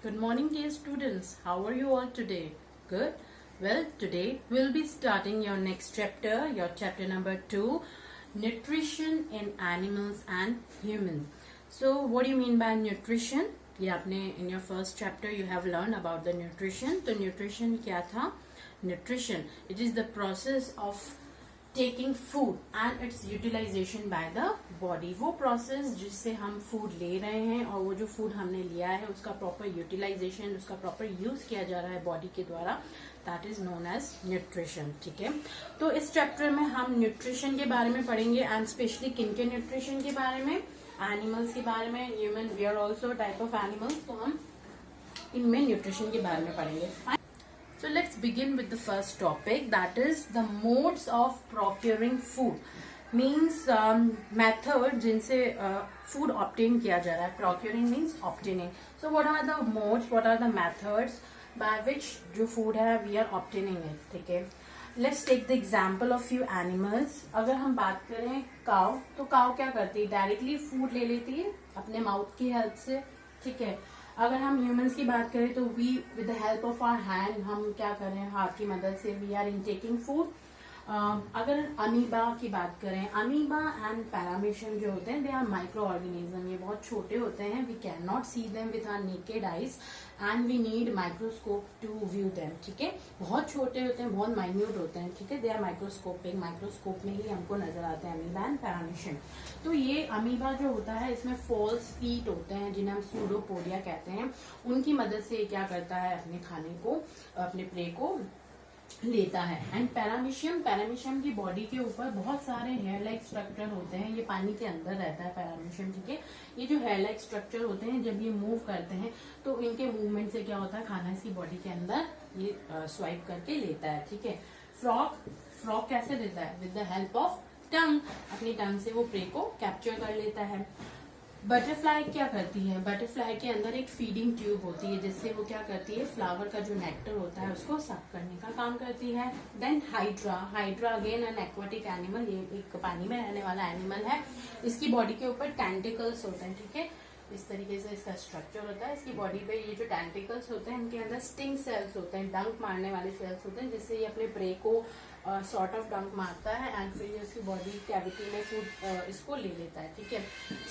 Good morning, dear students. How are you all today? Good. Well, today we'll be starting your next chapter, your chapter number 2, nutrition in animals and humans. So, what do you mean by nutrition? ये आपने in your first chapter you have learned about the nutrition. तो nutrition क्या था? Nutrition, it is the process of taking food and its utilization by the body. वो process जिससे हम food ले रहे हैं और वो जो फूड हमने लिया है उसका प्रॉपर यूटिलाइजेशन, उसका प्रॉपर यूज किया जा रहा है बॉडी के द्वारा, that is known as nutrition. ठीक है, तो इस चैप्टर में हम न्यूट्रिशन के बारे में पढ़ेंगे एंड स्पेशली किन के न्यूट्रिशन के बारे में, एनिमल्स के बारे में, human, we are also type of animals, तो हम इनमें न्यूट्रिशन के बारे में पढ़ेंगे। So let's begin with the first topic, that is the modes of procuring food. Means method जिनसे food obtain किया जा रहा है. Procuring means obtaining. So what are the modes, what are the methods by which जो food है we are obtaining it. ठीक है, let's take the example of few animals. अगर हम बात करें काउ, तो काउ क्या करती है, डायरेक्टली फूड ले लेती है अपने माउथ की हेल्प से। ठीक है, अगर हम ह्यूमंस की बात करें तो we with the help of our hand हम क्या कर रहे हैं, हाथ की मदद से वी आर इनटेकिंग फूड। अगर अमीबा की बात करें, अमीबा एंड पैरामीशियम जो होते हैं दे आर माइक्रो ऑर्गेनिज्म, ये बहुत छोटे होते हैं, we can not see them with our naked eyes and we need microscope to view them. ठीक है, बहुत छोटे होते हैं, बहुत माइन्यूट होते हैं। ठीक है, दे आर माइक्रोस्कोपिक, माइक्रोस्कोप में ही हमको नजर आते हैं अमीबा एंड पैरामीशियम। तो ये अमीबा जो होता है इसमें फॉल्स फीट होते हैं जिन्हें हम सूडोपोडिया कहते हैं, उनकी मदद से क्या करता है, अपने खाने को, अपने प्रे को लेता है। एंड पैरामीशियम, पैरामीशियम की बॉडी के ऊपर बहुत सारे हेयर लाइक स्ट्रक्चर होते हैं, ये पानी के अंदर रहता है पैरामीशियम। ठीक है, ये जो हेयर लाइक स्ट्रक्चर होते हैं जब ये मूव करते हैं तो इनके मूवमेंट से क्या होता है, खाना इसकी बॉडी के अंदर ये स्वाइप करके लेता है। ठीक है, फ्रॉग, फ्रॉग कैसे लेता है, with the help of tongue, अपनी टंग से वो प्रे को कैप्चर कर लेता है। बटरफ्लाई क्या करती है, बटरफ्लाई के अंदर एक फीडिंग ट्यूब होती है जिससे वो क्या करती है, फ्लावर का जो नेक्टर होता है उसको सक करने का काम करती है। Then hydra, hydra again an aquatic animal, ये एक पानी में रहने वाला एनिमल है, इसकी बॉडी के ऊपर टेंटिकल्स होते हैं। ठीक है, इस तरीके से इसका स्ट्रक्चर होता है, इसकी बॉडी पे ये जो टेंटिकल्स होते हैं इनके अंदर स्टिंग सेल्स होते हैं, डंक मारने वाले सेल्स होते हैं, जिससे ये अपने प्रे को सॉर्ट ऑफ डंक मारता है एंड फिर इसकी बॉडी कैविटी में फूड इसको ले लेता है। ठीक है,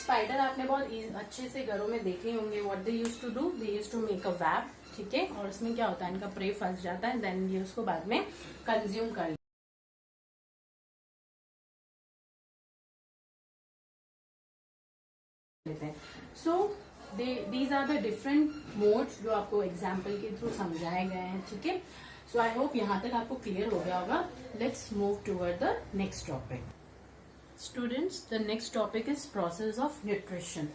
स्पाइडर आपने बहुत अच्छे से घरों में देखे होंगे, what they use to do, they use to make a web. ठीक है, और इसमें क्या होता है, इनका प्रे फंस जाता है, देन ये उसको बाद में कंज्यूम कर लेते हैं। So these are the different modes जो आपको एग्जाम्पल के थ्रू समझाए गए हैं। ठीक है, सो आई होप यहाँ तक आपको क्लियर हो गया होगा। Let's move toward the next topic. Students, the next topic is process of nutrition.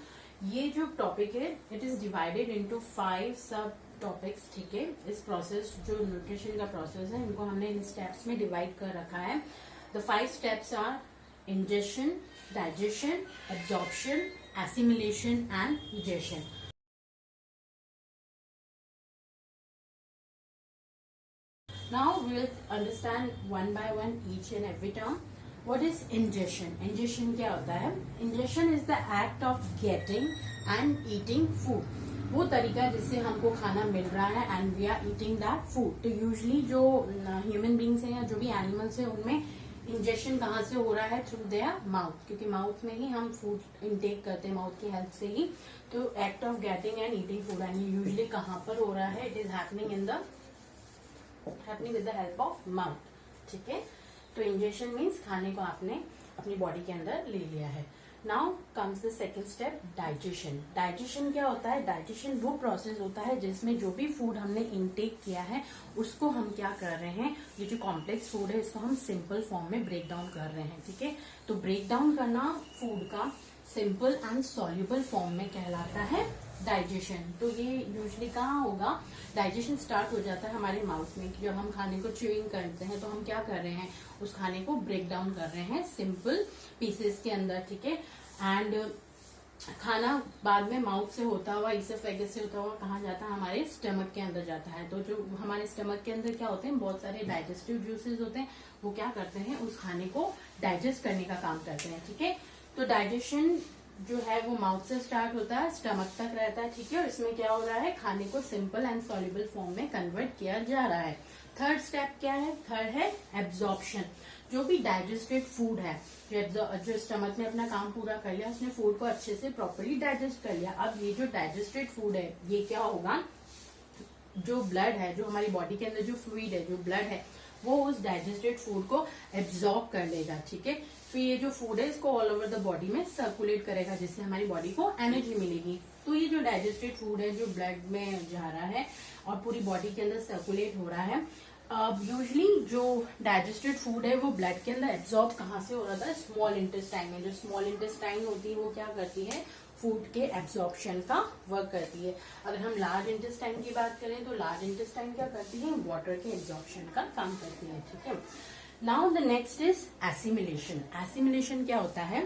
ये जो टॉपिक है इट इज डिवाइडेड इनटू 5 सब टॉपिक्स। ठीक है, इस प्रोसेस जो न्यूट्रिशन का प्रोसेस है इनको हमने इन स्टेप्स में डिवाइड कर रखा है। The 5 steps are ingestion, digestion, absorption, assimilation and digestion. Now we will understand one by one each and every term. What is ingestion? Ingestion क्या होता है? Ingestion is the act of getting and eating food. वो तरीका जिससे हमको खाना मिल रहा है and we are eating that food. तो usually जो human beings हैं या जो भी animals हैं उनमें इंजेक्शन कहाँ से हो रहा है, थ्रू देयर माउथ, क्योंकि माउथ में ही हम फूड इनटेक करते हैं, माउथ की हेल्प से ही। तो act of getting and eating food and usually कहाँ पर हो रहा है, it is happening with the help of mouth. ठीक है, तो इंजेक्शन मीन्स खाने को आपने अपनी बॉडी के अंदर ले लिया है। Now comes the second step, digestion. Digestion क्या होता है, डाइजेशन वो प्रोसेस होता है जिसमें जो भी फूड हमने इनटेक किया है उसको हम क्या कर रहे हैं, ये जो कॉम्प्लेक्स फूड है इसको हम सिंपल फॉर्म में ब्रेक डाउन कर रहे हैं। ठीक है, तो ब्रेक डाउन करना फूड का सिंपल एंड सॉल्युबल फॉर्म में कहलाता है डाइजेशन। तो ये यूजुअली कहाँ होगा, डाइजेशन स्टार्ट हो जाता है हमारे माउथ में। जब हम खाने को च्यूइंग करते हैं तो हम क्या कर रहे हैं, उस खाने को ब्रेक डाउन कर रहे हैं सिंपल पीसेस के अंदर। ठीक है, एंड खाना बाद में माउथ से होता हुआ, इसोफेगस से होता हुआ कहाँ जाता है, हमारे स्टमक के अंदर जाता है। तो जो हमारे स्टमक के अंदर क्या होते हैं, बहुत सारे डाइजेस्टिव जूसेस होते हैं, वो क्या करते हैं, उस खाने को डाइजेस्ट करने का काम करते हैं। ठीक है, तो डाइजेशन जो है वो माउथ से स्टार्ट होता है, स्टमक तक रहता है, ठीक है। और इसमें क्या हो रहा है, खाने को सिंपल एंड सॉल्युबल फॉर्म में कन्वर्ट किया जा रहा है। थर्ड स्टेप क्या है, थर्ड है एब्जॉर्प्शन। जो भी डाइजेस्टेड फूड है, जो स्टमक ने अपना काम पूरा कर लिया, उसने फूड को अच्छे से प्रॉपरली डाइजेस्ट कर लिया। अब ये जो डाइजेस्टेड फूड है, ये क्या होगा, जो ब्लड है, जो हमारी बॉडी के अंदर जो फ्लूइड है, जो ब्लड है, वो उस डाइजेस्टेड फूड को एब्जॉर्ब कर लेगा, ठीक है। फिर ये जो फूड है इसको ऑल ओवर द बॉडी में सर्कुलेट करेगा, जिससे हमारी बॉडी को एनर्जी मिलेगी। तो ये जो डाइजेस्टेड फूड है, जो ब्लड में जा रहा है और पूरी बॉडी के अंदर सर्कुलेट हो रहा है, यूजली जो डाइजेस्टेड फूड है वो ब्लड के अंदर एब्जॉर्ब कहाँ से हो रहा था, स्मॉल इंटेस्टाइन में। जो स्मॉल इंटेस्टाइन होती है वो क्या करती है, फूड के एब्जॉर्प्शन का वर्क करती है। अगर हम लार्ज इंटेस्टाइन की बात करें तो लार्ज इंटेस्टाइन क्या करती है, वाटर के एब्जॉर्प्शन का काम करती है, ठीक है। Now the next is assimilation. Assimilation क्या होता है,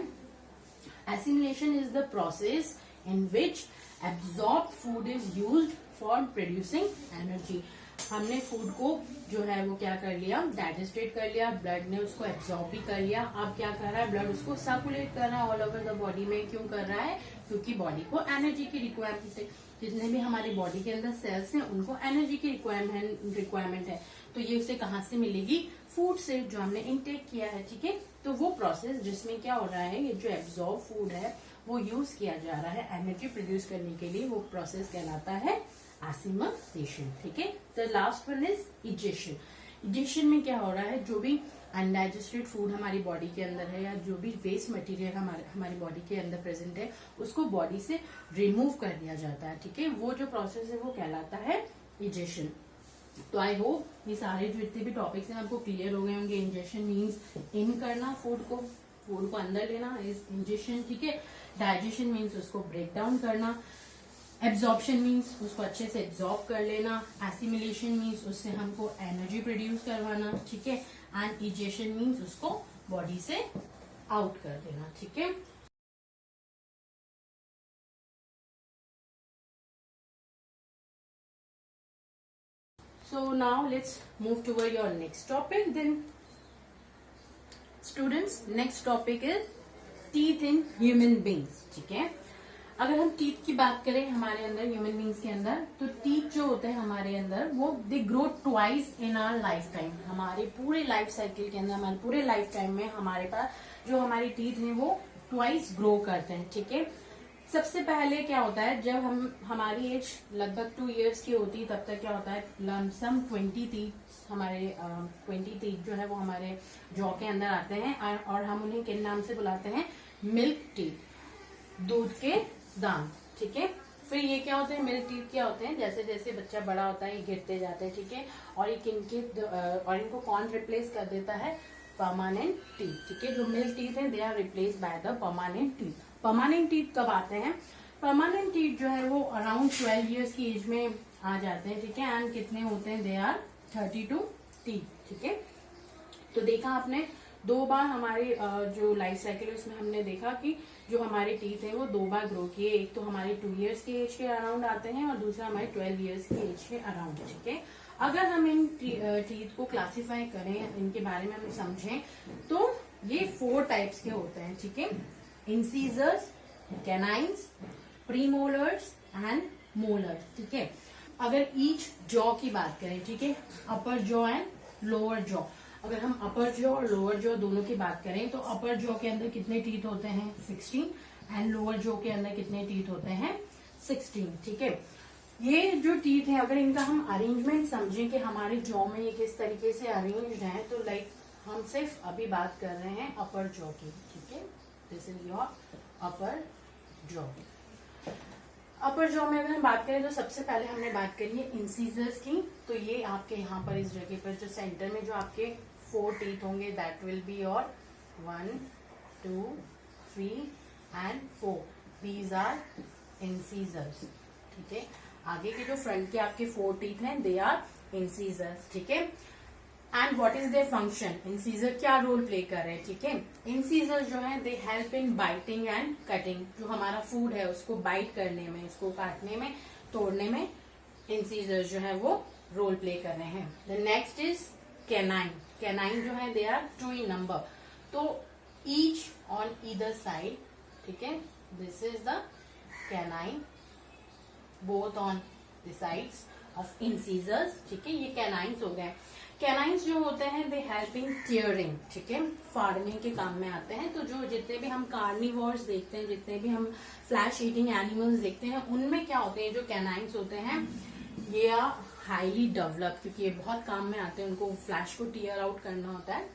assimilation is the process in which absorb food is used for producing energy. हमने फूड को जो है वो क्या कर लिया, डाइजेस्टेड कर लिया, ब्लड ने उसको एब्जॉर्ब भी कर लिया। अब क्या कर रहा है, ब्लड उसको सर्कुलेट कर रहा है ऑल ओवर द बॉडी में। क्यों कर रहा है, क्योंकि बॉडी को एनर्जी की रिक्वायरमेंट है। जितने भी हमारी बॉडी के अंदर सेल्स हैं उनको एनर्जी की रिक्वायरमेंट है। तो ये उसे कहाँ से मिलेगी, फूड से, जो हमने इनटेक किया है, ठीक है। तो वो प्रोसेस जिसमें क्या हो रहा है, ये जो एब्जॉर्ब फूड है वो यूज किया जा रहा है एनर्जी प्रोड्यूस करने के लिए, वो प्रोसेस कहलाता है एसिमिलेशन, ठीक है। The last one is egestion. Egestion में क्या हो रहा है, जो भी अनडाइजेस्टेड फूड हमारी बॉडी के अंदर है या जो भी वेस्ट मटेरियल हमारी बॉडी के अंदर प्रेजेंट है, उसको बॉडी से रिमूव कर दिया जाता है, ठीक है। वो जो प्रोसेस है वो कहलाता है इजेशन। तो आई होप ये सारे जो इतने भी टॉपिक्स हैं आपको क्लियर हो गए होंगे। इंजेशन मीन्स इन करना, फूड को अंदर लेना इज इंजेशन, ठीक है। डाइजेशन मीन्स उसको ब्रेक डाउन करना। एब्जॉर्प्शन मीन्स उसको अच्छे से एब्जॉर्ब कर लेना। एसिमिलेशन मीन्स उससे हमको एनर्जी प्रोड्यूस करवाना, ठीक है। एंड इजेशन मीन्स उसको बॉडी से आउट कर देना, ठीक है। So now let's move toward your next topic. Then students, next topic is teeth in human beings, ठीक है। अगर हम टीथ की बात करें हमारे अंदर, ह्यूमन बींग्स के अंदर, तो टीथ जो होते हैं हमारे अंदर वो they grow twice in our life time. हमारे पूरे लाइफ साइकिल के अंदर, हमारे पूरे लाइफ टाइम में हमारे पास जो हमारी टीथ है वो ट्वाइस ग्रो करते हैं, ठीक है। सबसे पहले क्या होता है, जब हमारी एज लगभग 2 years की होती है, तब तक क्या होता है, लमसम 20 टीथ हमारे 20 टीथ जो है वो हमारे जॉ के अंदर आते हैं। और हम उन्हें किन नाम से बुलाते हैं, मिल्क टीथ, दूध के दांत, ठीक है। फिर ये क्या होते हैं, मिल्क टीथ क्या होते हैं, जैसे जैसे बच्चा बड़ा होता है ये गिरते जाते हैं, ठीक है। और और इनको कौन रिप्लेस कर देता है, परमानेंट टीथ, ठीक है। जो मिल्क टीथ है they are replace by the permanent teeth. Permanent teeth कब आते हैं, परमानेंट टीथ जो है वो अराउंड 12 years की एज में आ जाते हैं, ठीक है। एंड कितने होते हैं, दे आर 32 टीथ, ठीक है। तो देखा आपने 2 बार हमारे जो लाइफ साइकिल है उसमें हमने देखा कि जो हमारे टीथ है वो 2 बार ग्रो किए। एक तो हमारे 2 years की एज के अराउंड आते हैं और दूसरा हमारे 12 years की एज के अराउंड, ठीक है। अगर हम इन टीथ को क्लासिफाई करें, इनके बारे में हम समझें, तो ये 4 टाइप्स के होते हैं, ठीक है। Incisors, canines, premolars and molars, ठीक है। अगर ईच जॉ की बात करें, ठीक है, अपर जॉ एंड लोअर जॉ, अगर हम अपर जॉ और लोअर जॉ दोनों की बात करें तो अपर जॉ के अंदर कितने टीथ होते हैं, 16, एंड लोअर जॉ के अंदर कितने टीथ होते हैं, 16, ठीक है। ये जो टीथ है अगर इनका हम अरेंजमेंट समझें कि हमारे जॉ में ये किस तरीके से अरेंज्ड है, तो लाइक हम सिर्फ अभी बात कर रहे हैं अपर जॉ की, ठीक है। This is your upper jaw. Upper jaw में अगर हम बात करें तो सबसे पहले हमने बात करी है इंसीजर्स की। तो ये आपके यहाँ पर इस जगह पर जो सेंटर में जो आपके 4 टीथ होंगे, that will be your 1, 2, 3 and 4, these are incisors, ठीक है। आगे के जो फ्रंट के आपके 4 टीथ हैं दे आर इंसीजर्स, ठीक है। And what is their function, incisor क्या रोल प्ले कर रहे हैं, ठीक है। इंसीजर जो है they help in biting and cutting. जो हमारा फूड है उसको बाइट करने में, उसको काटने में, तोड़ने में इंसीजर जो है वो रोल प्ले कर रहे हैं। The next is canine. Canine जो है दे आर 2 in number। तो ईच ऑन ईदर साइड ठीक है, this is the canine both on the sides of incisors, ठीक है, ये कैनाइन्स हो गए। कैनाइन्स जो होते हैं दे हेल्पिंग टियरिंग, ठीक है, फाड़ने के काम में आते हैं। तो जो जितने भी हम कार्निवोर्स देखते हैं, जितने भी हम फ्लैश ईटिंग एनिमल्स देखते हैं, उनमें क्या होते हैं, जो कैनाइन्स होते हैं ये आर हाईली डेवलप, क्योंकि ये बहुत काम में आते हैं, उनको फ्लैश को टीयर आउट करना होता है,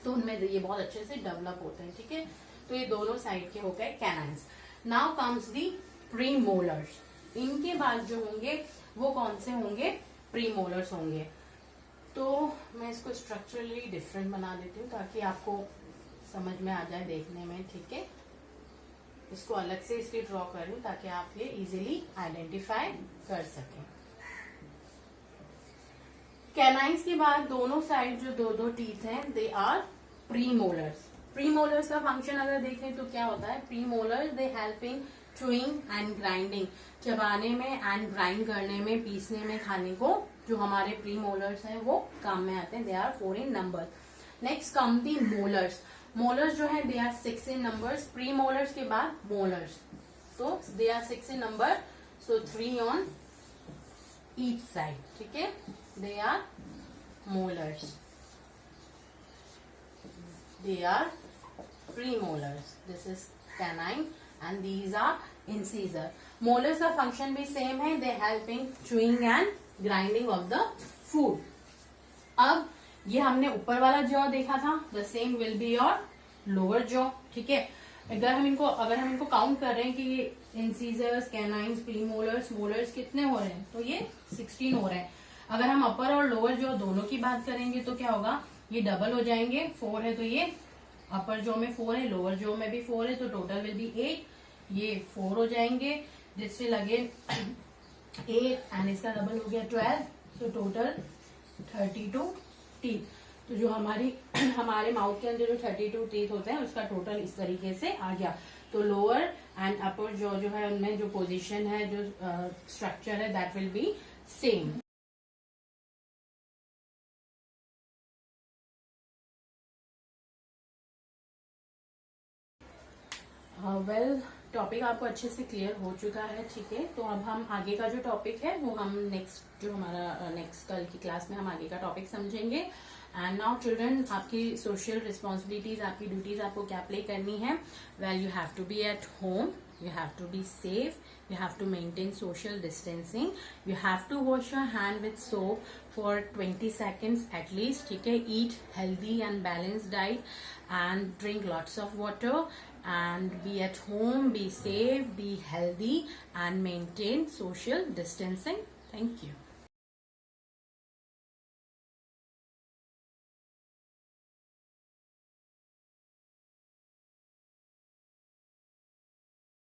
तो उनमें ये बहुत अच्छे से डेवलप होते हैं, ठीक है। तो ये दोनों साइड के हो गए canines. Now comes the premolars. इनके बाद जो होंगे वो कौन से होंगे, प्रीमोलर्स होंगे। तो मैं इसको स्ट्रक्चरली डिफरेंट बना देती हूँ ताकि आपको समझ में आ जाए देखने में, ठीक है। इसको अलग से इसलिए ड्रॉ कर रही हूँ ताकि आप ये इजीली आइडेंटिफाई कर सकें। कैनाइन्स के बाद दोनों साइड जो दो दो टीथ हैं दे आर प्रीमोलर्स। प्रीमोलर्स का फंक्शन अगर देखें तो क्या होता है, premolars they helping chewing and grinding, चबाने में एंड ग्राइंड करने में, पीसने में खाने को जो हमारे प्रीमोलर्स हैं वो काम में आते हैं। They are 4 in number. Next come the molars. Molars जो है they are 6 in numbers. Premolars के बाद मोलर्स, तो they are 6 in number, so 3 on each side, ठीक है। They are molars, they are premolars, this is canine and these are incisor. Molars का function भी same है, they helping chewing and grinding of the food. अब ये हमने ऊपर वाला जॉ देखा था, the same will be your lower jaw, ठीक है। अगर हम इनको काउंट कर रहे हैं कि ये incisors, canines, premolars, molars कितने हो रहे हैं, तो ये 16 हो रहे हैं। अगर हम अपर और लोअर जॉ दोनों की बात करेंगे तो क्या होगा, ये डबल हो जाएंगे। 4 है तो ये अपर जॉ में 4 है, लोअर जॉ में भी 4 है, तो टोटल विल बी 8। ये 4 हो जाएंगे, दिस विल अगेन 8 एंड इसका डबल हो गया 12, तो टोटल 32 टीथ। तो जो हमारे माउथ के अंदर जो 32 टीथ होते हैं उसका टोटल इस तरीके से आ गया। तो लोअर एंड अपर जॉ जो है उनमें जो पोजीशन है, जो स्ट्रक्चर है, that will B same. Well topic आपको अच्छे से क्लियर हो चुका है, ठीक है। तो अब हम आगे का जो टॉपिक है वो हम नेक्स्ट जो हमारा नेक्स्ट कल की क्लास में हम आगे का टॉपिक समझेंगे। एंड नाउ चिल्ड्रन, आपकी सोशल रिस्पॉन्सिबिलिटीज, आपकी ड्यूटीज आपको क्या प्ले करनी है। Well you have to be at home, you have to be safe, you have to maintain social distancing, you have to wash your hand with soap for 20 seconds at least, ठीक है। eat healthy and balanced diet and drink lots of water and be at home, be safe, be healthy and maintain social distancing. Thank you.